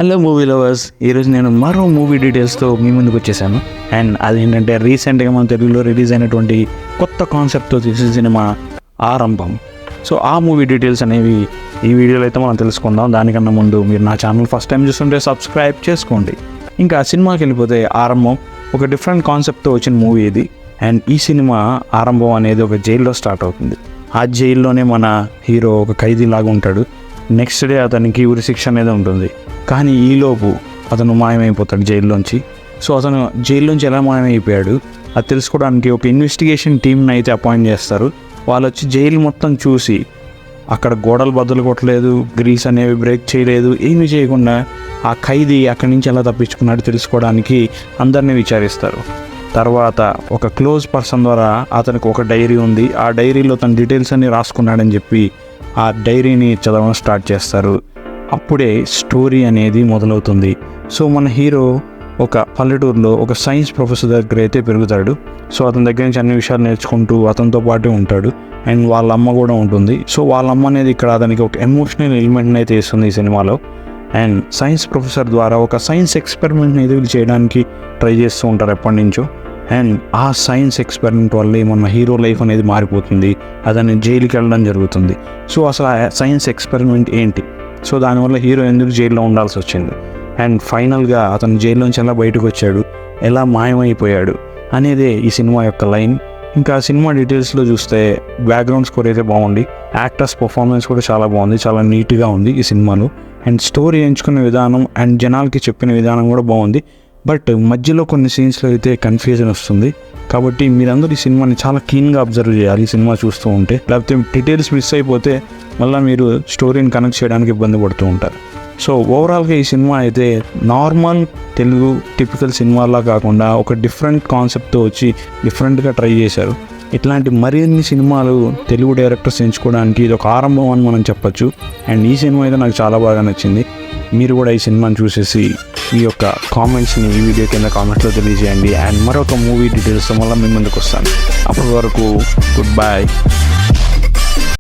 Hello movie lovers, ఈరోజు నేను మరో మూవీ డీటెయిల్స్తో మీ ముందుకు వచ్చేసాను. అండ్ అదేంటంటే రీసెంట్గా మన తెలుగులో రిలీజ్ అయినటువంటి కొత్త కాన్సెప్ట్తో తీసిన సినిమా ఆరంభం. సో ఆ మూవీ డీటెయిల్స్ అనేవి ఈ వీడియోలో అయితే మనం తెలుసుకుందాం. దానికన్నా ముందు మీరు నా ఛానల్ ఫస్ట్ టైం చూస్తుంటే సబ్స్క్రైబ్ చేసుకోండి. ఇంకా సినిమాకి వెళ్ళిపోతే ఆరంభం ఒక డిఫరెంట్ కాన్సెప్ట్తో వచ్చిన మూవీ ఇది. అండ్ ఈ సినిమా ఆరంభం అనేది ఒక జైల్లో స్టార్ట్ అవుతుంది. ఆ జైల్లోనే మన హీరో ఒక ఖైదీలాగా ఉంటాడు. నెక్స్ట్ డే అతనికి ఉరి శిక్ష అనేది ఉంటుంది. కానీ ఈలోపు అతను మాయమైపోతాడు జైల్లోంచి. సో అతను జైల్లోంచి ఎలా మాయమైపోయాడు అది తెలుసుకోవడానికి ఒక ఇన్వెస్టిగేషన్ టీమ్ని అయితే అపాయింట్ చేస్తారు. వాళ్ళు వచ్చి జైలు మొత్తం చూసి అక్కడ గోడలు బద్దలు కొట్టలేదు, గ్రీస్ అనేవి బ్రేక్ చేయలేదు, ఏమీ చేయకుండా ఆ ఖైదీ అక్కడి నుంచి ఎలా తప్పించుకున్నాడు తెలుసుకోవడానికి అందరినీ విచారిస్తారు. తర్వాత ఒక క్లోజ్ పర్సన్ ద్వారా అతనికి ఒక డైరీ ఉంది. ఆ డైరీలో తన డీటెయిల్స్ అన్నీ రాసుకున్నాడని చెప్పి ఆ డైరీని చదవడం స్టార్ట్ చేస్తారు. అప్పుడే స్టోరీ అనేది మొదలవుతుంది. సో మన హీరో ఒక పల్లెటూరులో ఒక సైన్స్ ప్రొఫెసర్ దగ్గర అయితే పెరుగుతాడు. సో అతని దగ్గర నుంచి అన్ని విషయాలు నేర్చుకుంటూ అతనితో పాటే ఉంటాడు. అండ్ వాళ్ళ అమ్మ కూడా ఉంటుంది. సో వాళ్ళ అమ్మ అనేది ఇక్కడ అతనికి ఒక ఎమోషనల్ ఎలిమెంట్ని అయితే ఇస్తుంది ఈ సినిమాలో. అండ్ సైన్స్ ప్రొఫెసర్ ద్వారా ఒక సైన్స్ ఎక్స్పెరిమెంట్ని ఎదురు చేయడానికి ట్రై చేస్తూ ఉంటారు ఎప్పటి నుంచో. అండ్ ఆ సైన్స్ ఎక్స్పెరిమెంట్ వల్లే మన హీరో లైఫ్ అనేది మారిపోతుంది. అతన్ని జైలుకి వెళ్ళడం జరుగుతుంది. సో అసలు ఆ సైన్స్ ఎక్స్పెరిమెంట్ ఏంటి, సో దానివల్ల హీరో ఎందుకు జైల్లో ఉండాల్సి వచ్చింది, అండ్ ఫైనల్గా అతను జైల్లోంచి ఎలా బయటకు వచ్చాడు, ఎలా మాయమైపోయాడు అనేదే ఈ సినిమా యొక్క లైన్. ఇంకా సినిమా డీటెయిల్స్లో చూస్తే బ్యాక్గ్రౌండ్ స్కోర్ అయితే బాగుంది, యాక్టర్స్ పర్ఫార్మెన్స్ కూడా చాలా బాగుంది, చాలా నీట్గా ఉంది ఈ సినిమాలో. అండ్ స్టోరీ ఎంచుకునే విధానం అండ్ జనాలకి చెప్పిన విధానం కూడా బాగుంది. బట్ మధ్యలో కొన్ని సీన్స్లో అయితే కన్ఫ్యూజన్ వస్తుంది. కాబట్టి మీరందరూ ఈ సినిమాని చాలా క్లీన్గా అబ్జర్వ్ చేయాలి ఈ సినిమా చూస్తూ ఉంటే. లేకపోతే డీటెయిల్స్ మిస్ అయిపోతే మళ్ళీ మీరు స్టోరీని కనెక్ట్ చేయడానికి ఇబ్బంది పడుతూ ఉంటారు. సో ఓవరాల్గా ఈ సినిమా అయితే నార్మల్ తెలుగు టిపికల్ సినిమాలా కాకుండా ఒక డిఫరెంట్ కాన్సెప్ట్తో వచ్చి డిఫరెంట్గా ట్రై చేశారు. ఇట్లాంటి మరిన్ని సినిమాలు తెలుగు డైరెక్టర్స్ ఎంచుకోవడానికి ఇది ఒక ఆరంభం అని మనం చెప్పచ్చు. అండ్ ఈ సినిమా అయితే నాకు చాలా బాగా నచ్చింది. మీరు కూడా ఈ సినిమాని చూసేసి మీ యొక్క కామెంట్స్ని ఈ వీడియో కింద కామెంట్స్లో తెలియజేయండి. అండ్ మరొక మూవీ డీటెయిల్స్తో మళ్ళీ మీ ముందుకు వస్తాను. అప్పటి వరకు గుడ్ బై.